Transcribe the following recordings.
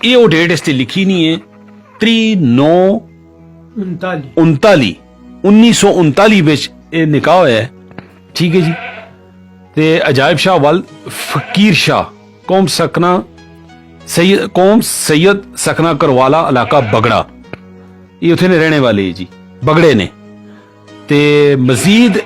ये वो डेट इससे लिखी नहीं है 1939 ਵਿੱਚ ਇਹ ਨਿਕਾਹ ਹੋਇਆ ਹੈ। ਠੀਕ ਹੈ ਜੀ। ਤੇ ਅਜਾਇਬ ਸ਼ਾਹ ਵੱਲ ਫਕੀਰ ਸ਼ਾਹ ਕੌਮ ਸੈयद ਸਕਨਾ ਕਰਵਾਲਾ ਇਲਾਕਾ ਬਗੜਾ, ਇਹ ਉੱਥੇ ਨੇ ਰਹਿਣੇ ਵਾਲੇ ਜੀ, ਬਗੜੇ ਨੇ। ਤੇ ਮਜ਼ੀਦ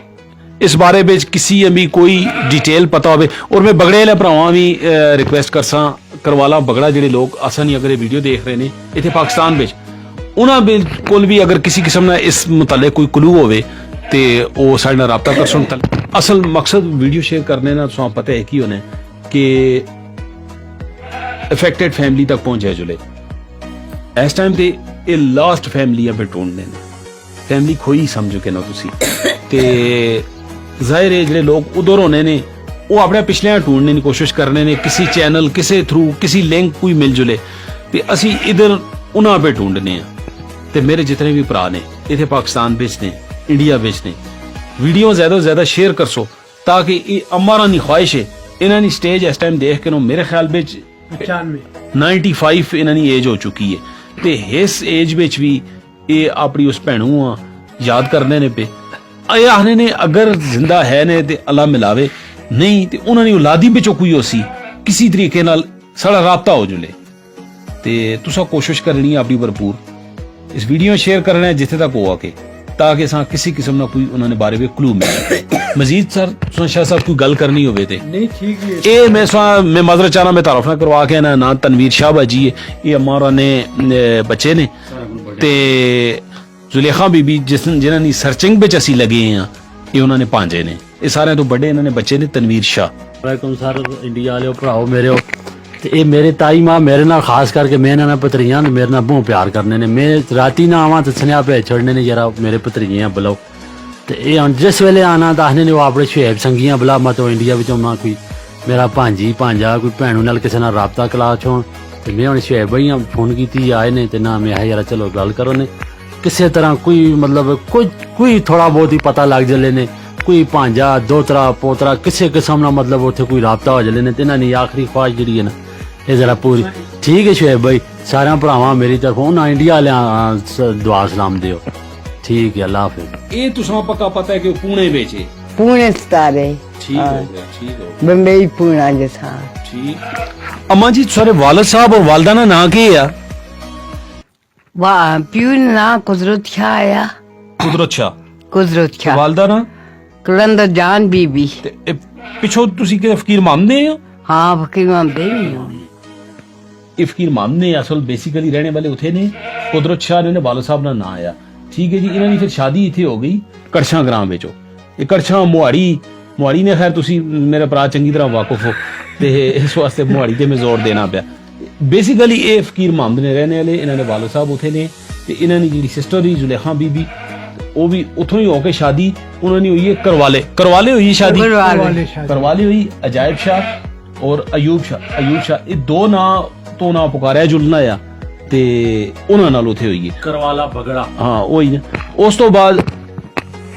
इस बारे में किसी भी कोई डिटेल पता हो, और मैं बगड़े वाले भरावां भी रिक्वेस्ट करसा करवाला बगड़ा ਜਿਹੜੇ ਲੋਕ ਆਸਾਨੀ अगर वीडियो देख रहे हैं इतने पाकिस्तान में, उन्होंने बिल्कुल भी अगर किसी किस्म का इस मुताले कोई क्लू होवे तो वो साढ़े नाल राबता कर सुन। असल मकसद वीडियो शेयर करने ना तुहां पता है कि होने कि अफेक्टेड फैमिली तक पहुंचे जुले इस टाइम ते ये लास्ट फैमिलियां पे ढूंढने फैमिली खोई समझो के ना तुसी ते जाहिर है ਜਿਹੜੇ ਲੋਕ ਉਧਰ ਹੋਣੇ ਨੇ ਉਹ ਆਪਣੇ ਪਿਛਲੇ ਢੂੰਡਣੇ ਦੀ ਕੋਸ਼ਿਸ਼ ਕਰਨੇ ਨੇ ਕਿਸੇ ਚੈਨਲ ਕਿਸੇ ਥਰੂ ਕਿਸੇ ਲਿੰਕ ਕੋਈ ਮਿਲ ਜੁਲੇ ਤੇ ਅਸੀਂ ਇਧਰ ਉਹਨਾਂ पे ਢੂੰਡਨੇ ਆ। ਤੇ ਮੇਰੇ ਜਿਤਨੇ ਵੀ ਭਰਾ ਨੇ ਇੱਥੇ ਪਾਕਿਸਤਾਨ ਵਿੱਚ ਨੇ ਇੰਡੀਆ ਵਿੱਚ ਨੇ ਵੀਡੀਓ ਜ਼ਿਆਦਾ ਤੋਂ ਜ਼ਿਆਦਾ ਸ਼ੇਅਰ ਕਰਸੋ ਤਾਂ ਕਿ ਇਹ ਅਮਾਰਾਂ ਦੀ ਖੁਆਇਸ਼ ਹੈ ਇਹਨਾਂ ਦੀ ਸਟੇਜ ਇਸ ਟਾਈਮ ਦੇਖ ਕੇ ਨੂੰ ਮੇਰੇ ਖਿਆਲ ਵਿੱਚ 95 ਇਹਨਾਂ ਦੀ ਏਜ ਹੋ ਚੁੱਕੀ ਹੈ ਤੇ ਇਸ ਏਜ ਵਿੱਚ ਵੀ ਇਹ ਆਪਣੀ ਉਸ ਭੈਣੂ ਆ ਯਾਦ ਕਰਨੇ ਨੇ ਪੇ आखने ने अगर जिंदा है ने ते अल्लाह मिलावे नहीं ते उन्होंने औलादी बिचों कोई होसी किसी तरीके नाल साड़ा राबता हो जुले ते तुसा कोशिश करनी है अपनी भरपूर इस वीडियो शेयर करना है जिथे तक हो आके ताकि असां किसी किस्म ना कोई उन्होंने बारे में क्लू मिले। मजीद सर शाह साहब कोई गल करनी होवे ते नहीं ठीक है ए मैं माजरत चाहना मैं तारुफ ना करवा के ना तनवीर शाह बाजी है ये हमारा ने बच्चे ने ते जुलेखा बीबी जिन्हों की सर्चिंग में असी लगे हैं ये उन्होंने भांजे ने ये सारे तो बड़े इन्होंने बच्चे ने तनवीर शाह। वालेकुम सर इंडिया वाले भराओ मेरे ते ये मेरे ताई मां मेरे नाल खास करके मैं इन्होंने भतरीआं मेरे नाल बहुत प्यार करने ने मैं राती ना आवां तो सनेहा भेज छोड़ने ने जरा मेरे भतरीए बुलाओ ते ये जिस वेले आना तो आखने ने वो अपने शुएब संगियां बुला मत इंडिया विच आउणा कोई मेरा भांजी भांजा कोई भैनू नाल किसी नाल राबता कला छो ते मैं हुण शुएब भाई फोन कीती आए ने ते ना मैं यार चलो गल करो ने किसी तरह कोई मतलब कोई थोड़ा बहुत ही पता लग जले ने कोई भांजा दोतरा पोतरा किसी किस्म ना मतलब उत्थे कोई राबता हो जले ने ते इन्हां दी आखिरी ख्वाहिश जिहड़ी है ना ये जरा पूरी ठीक है शुएब भाई सारे भरावां मेरी तरफों उन्हां इंडिया वाले दुआ सलाम दियो ठीक है अल्लाह हाफिज़। ये तुसां पक्का पता है कि पुणे बेचे पुणे सितारे ठीक हो गया बम्बई पुणे जैसा ठीक। अम्मा जी सारे वालिद साहब और वालदा ना नाम के है वाह प्यू ना कुदरत शाह आया कुदरत शाह वालदा ना कुलंदर जान बीबी ते पिछो तुसी के फकीर मामदे हो? हाँ फकीर मामदे ही ये फकीर मामदे असल बेसिकली रहने वाले उथे ने कुदरत शाह ने वालिद साहब ना नाम आया ठीक है जी। इन्होंने फिर शादी इथे हो गई कड़छा ग्राम विचो ये कड़छा मुहाड़ी ने खैर तुसी मेरा भरा चंगी तरह वाकुफ हो ते इस वास्ते मुहाड़ी ते मैं जोर देना पिया। बेसिकली ये फकीर मोहम्मद ने रहने वाले इन्होंने वालिद साहब उथे ने ते इन्होंने जी सिस्टर ही जुलेखा बीबी वो भी उथों ही होके शादी उन्होंने हुई है करवाले हुई शादी करवाले हुई अजायब शाह और अयूब शाह ये दो ना तो ना पुकारा जुलना या ते उन्हां नाल उथे हुई है करवाला बगड़ा हाँ वही ना। उस तो बाद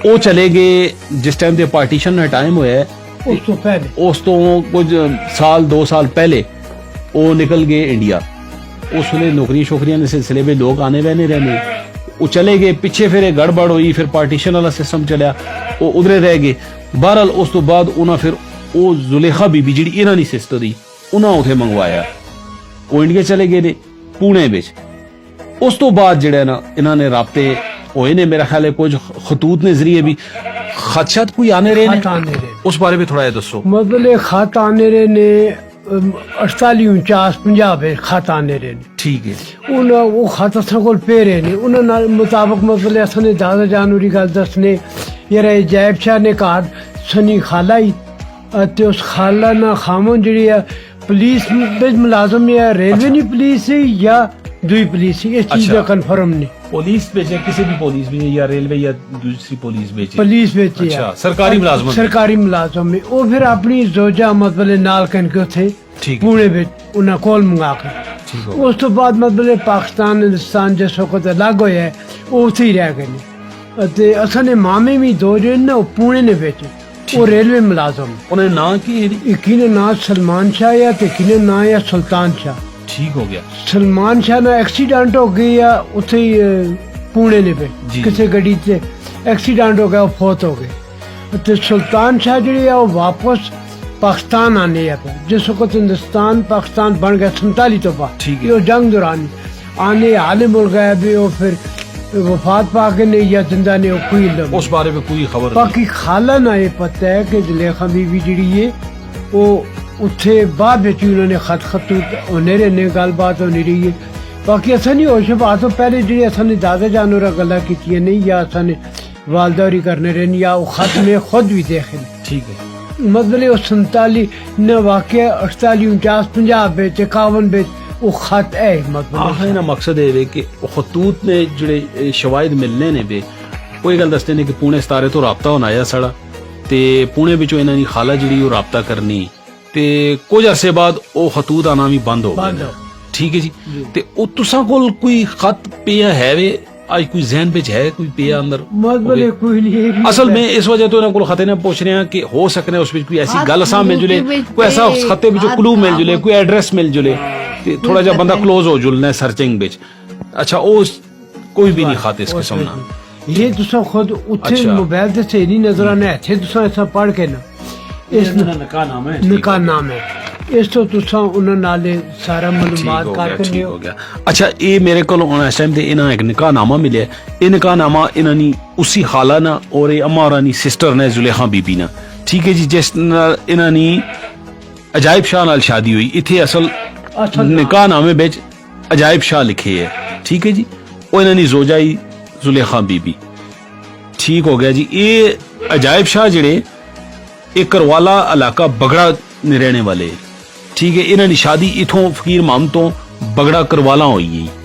वो चले गए जिस टाइम ते पार्टीशन का टाइम होया उस तो कुछ साल 2 साल पहले वो निकल गए इंडिया। उस वे नौकरियां शोकरियां के सिलसिले में लोग आने बहने रहने वो चले गए पिछे फिर गड़बड़ हुई फिर पार्टीशन वाला सिस्टम चलिया वो उधरे रह गए। बहरहाल उस तो बाद उन्हें फिर वो जुलेखा बीबी जी इन्हों की सिस्टर ही उन्हें उथे मंगवाया वो इंडिया चले गए ने पुणे विच। उस तो बाद जिहड़े ना इन्होंने राबते होए ने मेरा ख्याल है कुछ खतूत ने जरिए भी खदशात कोई आने रहे ने उस बारे में थोड़ा दसो। मतलब खत आने रहे ने 48 50 खत आने रहे ठीक है वो खत असां कोल पे रहे ने उन्हां मुताबिक मतलब असां ने दादा जानूरी गल दसने यार जैब शाह ने कहा सनी खाला ही ते उस खाला ना खामन जिहड़ी पुलिस विच मुलाजम या रेलवे नी पुलिस या दुई पुलिस इस चीज का कंफर्म नहीं पुलिस बेचे किसी भी पुलिस में या रेलवे या दूसरी पुलिस बेचे अच्छा, सरकारी मुलाजम में वो फिर अपनी जोजा मतलब नाल कन के उथे पुणे विच उन्हां कोल मंगा के उस तो बाद मतलब पाकिस्तान हिंदुस्तान जिस वक्त अलग होया वो उथे ही रह गए ने ते असां ने मामे भी दो जो ना पुणे ने बेचे वो रेलवे मुलाजम उन्हें नाम की किने नाम सलमान शाह या ते किने नाम या सुल्तान शाह ठीक हो गया सलमान शाह ना एक्सीडेंट हो गया उत्थे ही पुणे ने पे जी। किसी गड्डी से एक्सीडेंट हो गया वो फौत हो गए तो सुल्तान शाह जी वो वापस पाकिस्तान आने पे जिस वक्त हिंदुस्तान पाकिस्तान बन गया 47 तो बाद ठीक है। ये जंग दौरान आने आले मुल्क गए भी वो फिर वफात पाके ने या जिंदा ने वो कोई इल्म उस बारे में कोई खबर नहीं बाकी खाला ना ये पता है कि जुलेखा बीबी जी है वो उत्थे बाद में उन्होंने खत खतूत होने रहने गलबात होनी रही है बाकी असा नहीं होश बात तो पहले जी असा ने दादा जानवर गल्ला की नहीं या असा ने वालदारी करने रहनी या वो खत में खुद भी देखे ठीक है मतलब वो 47 न वाक़ 48 49 50 बेच 51 बेच वो खत है मतलब आखिर ना मकसद ये वे कि खतूत ने जुड़े शवायद मिलने ने वे कोई गल दसते ने कि पुणे सतारे तो राबता होना आया साड़ा ते पुणे विचों इन्हां दी खाला जिहड़ी ओह राबता करनी ते कुछ अरसे बाद ओह खतूत आना भी बंद हो बंद गए हो। ठीक है जी ते ओ तुसां कोल कोई खत पिया है वे आज कोई जहन विच है कोई पिया अंदर मतलब कोई नहीं असल में इस वजह तो इन्होंने खते ने पूछ रहे हैं कि हो सकने उस कोई ऐसी हाँ, गल असा मिल जुले कोई ऐसा खते विच क्लू मिल जुले कोई एड्रेस मिल जुले ते थोड़ा जा बंदा क्लोज हो जुलना सर्चिंग विच अच्छा ओ कोई भी नहीं खाते इस किस्म ना ये तुसा खुद उत्थे अच्छा। मोबाइल ते सही नहीं नजर आने थे तुसा ऐसा पढ़ के ना इस निकाह नाम है निकाह नाम है इस तो तुसा उन्होंने नाले सारा मालूमात करके ठीक हो गया अच्छा ये मेरे को इस टाइम ते इन्हां एक निकाहनामा मिले ये निकाहनामा इन्हां उसी खाला ना और अम्मा रानी सिस्टर ने जुलेखा बीबी ना ठीक है जी जिस इन्हां अजायब शाह नाल शादी हुई इथे असल निकाहनामे विच अजायब शाह लिखे है ठीक है जी वो इन्हां जोजाई जुलेखा बीबी ठीक हो गया जी ये अजायब शाह जिहड़े ये करवाला इलाका बगड़ा ने रहने वाले ठीक है इन्हां दी शादी इथों फकीर माम तो बगड़ा करवाला हुई है